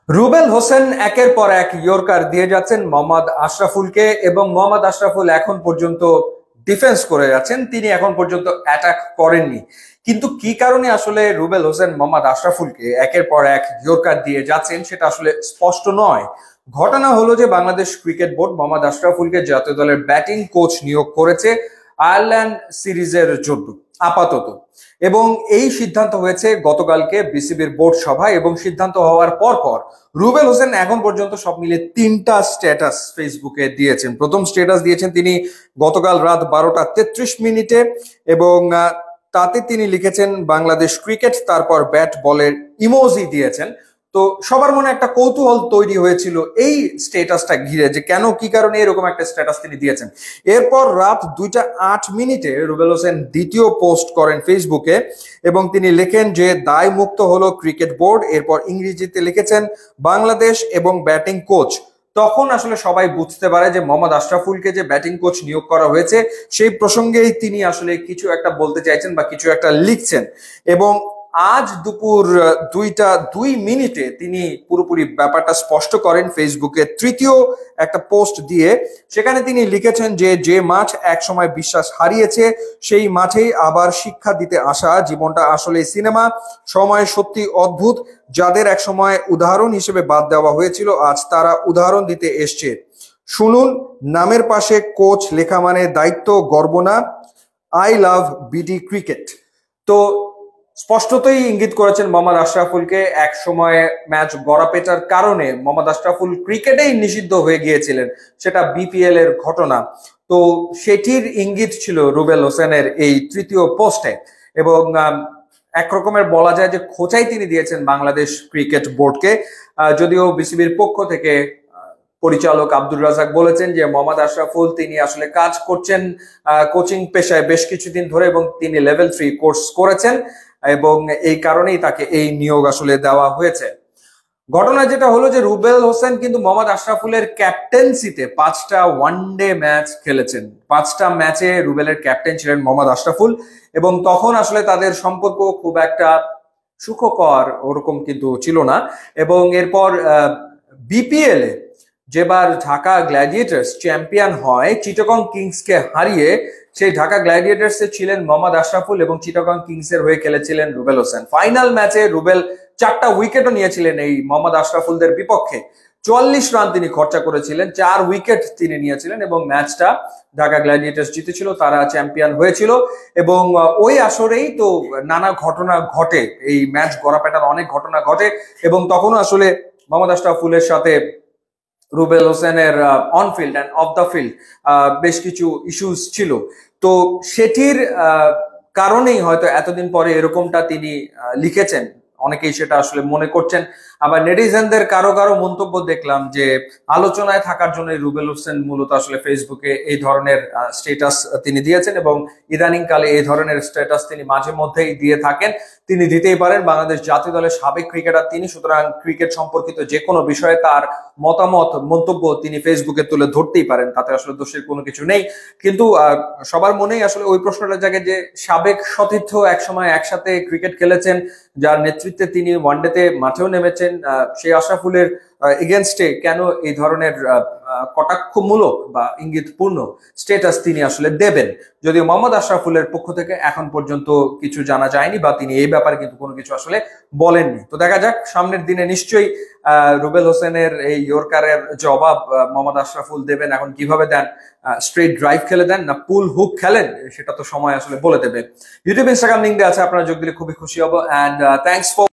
রুবেল হোসেন একের পর এক ইয়র্কার দিয়ে যাচ্ছেন মোহাম্মদ আশরাফুলকে এবং মোহাম্মদ আশরাফুল এখন পর্যন্ত ডিফেন্স করে যাচ্ছেন। তিনি এখন পর্যন্ত অ্যাটাক করেননি, কিন্তু কি কারণে আসলে রুবেল হোসেন মোহাম্মদ আশরাফুলকে একের পর এক ইয়র্কার দিয়ে যাচ্ছেন সেটা আসলে স্পষ্ট নয়। ঘটনা হলো যে বাংলাদেশ ক্রিকেট বোর্ড মোহাম্মদ আশরাফুলকে জাতীয় দলের ব্যাটিং কোচ নিয়োগ করেছে আয়ারল্যান্ড সিরিজের জন্য আপাতত, এবং এই সিদ্ধান্ত হয়েছে গতকালকে বিসিবির বোর্ড সভায়। এবং সিদ্ধান্ত হওয়ার পর রুবেল হোসেন এখন পর্যন্ত সব মিলে তিনটা স্ট্যাটাস ফেসবুকে দিয়েছেন। প্রথম স্ট্যাটাস দিয়েছেন তিনি গতকাল রাত 12টা 33 মিনিটে, এবং তাতে তিনি লিখেছেন বাংলাদেশ ক্রিকেট, তারপর ব্যাট বলের ইমোজি দিয়েছেন। তো সবার মনে একটা কৌতূহল তৈরি হয়েছিল এই স্ট্যাটাসটা ঘিরে, যে কেন কি কারণে এরকম একটা স্ট্যাটাস তিনি দিয়েছেন। এরপর রাত 2টা 8 মিনিটে রুবেল হোসেন দ্বিতীয় পোস্ট করেন ফেসবুকে, এবং তিনি লেখেন যে দায় মুক্ত হলো ক্রিকেট বোর্ড। এরপর ইংরেজিতে লিখেছেন বাংলাদেশ এবং ব্যাটিং কোচ। তখন আসলে সবাই বুঝতে পারে যে মোহাম্মদ আশরাফুলকে যে ব্যাটিং কোচ নিয়োগ করা হয়েছে সেই প্রসঙ্গেই তিনি আসলে কিছু একটা বলতে চাইছেন বা কিছু একটা লিখছেন। এবং আজ দুপুর 2টা 2 মিনিটে তিনি পুরোপুরি ব্যাপারটা স্পষ্ট করেন ফেসবুকে তৃতীয় একটা পোস্ট দিয়ে। সেখানে তিনি লিখেছেন যে যে মাঠ একসময় বিশ্বাস হারিয়েছে সেই মাঠেই আবার শিক্ষা দিতে আসা। জীবনটা আসলে সিনেমা, সময় সত্যি অদ্ভুত। যাদের একসময় উদাহরণ হিসেবে বাদ দেওয়া হয়েছিল আজ তারা উদাহরণ দিতে এসছে। শুনুন, নামের পাশে কোচ লেখা মানে দায়িত্ব, গর্ব না। I love BD cricket. তো স্পষ্টতই ইঙ্গিত করেছেন মোহাম্মদ আশরাফুলকে। এক সময় ম্যাচ গড়াপেটার কারণে মোহাম্মদ আশরাফুল ক্রিকেটেই নিষিদ্ধ হয়ে গিয়েছিলেন, সেটা বিপিএল এর ঘটনা। তো সেটির ইঙ্গিত ছিল রুবেল হোসেনের এই তৃতীয় পোস্টে। এবং একরকমের বলা যায় যে খোঁচাই তিনি দিয়েছেন বাংলাদেশ ক্রিকেট বোর্ডকে। যদিও বিসিবির পক্ষ থেকে পরিচালক আব্দুর রাজাক বলেছেন যে মোহাম্মদ আশরাফুল তিনি আসলে কাজ করছেন কোচিং পেশায় বেশ কিছুদিন ধরে, এবং তিনি লেভেল 3 কোর্স করেছেন, এবং এই কারণেই তাকে এই নিয়োগ আসলে দেওয়া হয়েছে। ঘটনা যেটা হলো যে রুবেল হোসেন কিন্তু মোহাম্মদ আশরাফুলের ক্যাপ্টেন্সিতে 5টা ওয়ানডে ম্যাচ খেলেছেন। 5টা ম্যাচে রুবেলের ক্যাপ্টেন ছিলেন মোহাম্মদ আশরাফুল, এবং তখন আসলে তাদের সম্পর্ক খুব একটা সুখকর ওরকম কিন্তু ছিল না। এবং এরপর বিপিএল এ যেবার ঢাকা গ্ল্যাডিয়েটার্স চ্যাম্পিয়ন হয় চিটাগং কিংসকে হারিয়ে, সেই ঢাকা গ্ল্যাডিয়েটার্স এ ছিলেন মোহাম্মদ আশরাফুল এবং চিটাগং কিংস এর হয়ে খেলেছিলেন রুবেল হোসেন। ফাইনাল ম্যাচে রুবেল 4টা উইকেটও নিয়েছিলেন এই মোহাম্মদ আশরাফুলদের বিপক্ষে। 44 রান তিনি খরচা করেছিলেন, 4 উইকেট তিনি নিয়েছিলেন, এবং ম্যাচটা ঢাকা গ্ল্যাডিয়েটার্স জিতেছিল, তারা চ্যাম্পিয়ন হয়েছিল। এবং ওই আসরেই তো নানা ঘটনা ঘটে, এই ম্যাচ গড়াপেটার অনেক ঘটনা ঘটে, এবং তখনও আসলে মোহাম্মদ আশরাফুলের সাথে রুবেল হোসেনের on field and of the field বেশ কিছু ইস্যুস ছিল। তো সেটির কারণেই হয়তো এতদিন পরে এরকমটা তিনি লিখেছেন, অনেকেই সেটা আসলে মনে করছেন। আবার নেটিজেনদের কারো কারো মন্তব্য দেখলাম যে আলোচনায় থাকার জন্য রুবেল হোসেন মূলত আসলে ফেসবুকে এই ধরনের স্ট্যাটাস তিনি দিয়েছেন, এবং ইদানিং কালে এই ধরনের স্ট্যাটাস তিনি মাঝে মধ্যেই দিয়ে থাকেন। তিনি দিতেই পারেন, বাংলাদেশ জাতীয় দলের সাবেক ক্রিকেটার তিনি, সুতরাং ক্রিকেট সম্পর্কিত যে কোনো বিষয়ে তার মতামত মন্তব্য তিনি ফেসবুকে তুলে ধরতেই পারেন, তাতে আসলে দোষের কোনো কিছু নেই। কিন্তু সবার মনেই আসলে ওই প্রশ্নটা জাগে যে সাবেক সতীর্থ একসময় একসাথে ক্রিকেট খেলেছেন, যার নেতৃত্বে তিনি ওয়ানডেতে মাঠেও নেমেছেন, সেই আশরাফুলের এগেনস্টে কেন এই ধরনের কটাক্ষমূলক বা ইঙ্গিতপূর্ণ স্ট্যাটাস তিনি আসলে দেবেন। যদিও মোহাম্মদ আশরাফুলের পক্ষ থেকে এখন পর্যন্ত কিছু জানা যায়নি, বা তিনি এই ব্যাপারে কিন্তু কোনো কিছু আসলে বলেননি। তো দেখা যাক সামনের দিনে নিশ্চয়ই রুবেল হোসেনের এই ইয়র্কারের জবাব মোহাম্মদ আশরাফুল দেবেন। এখন কিভাবে দেন, স্ট্রেট ড্রাইভ খেলে দেন না পুল হুক খেলেন, সেটা তো সময় আসলে বলে দেবে। ইউটিউব ইনস্টাগ্রাম লিঙ্ক দেওয়া আছে, আপনারা যোগ দিলে খুবই খুশি হব। And thanks for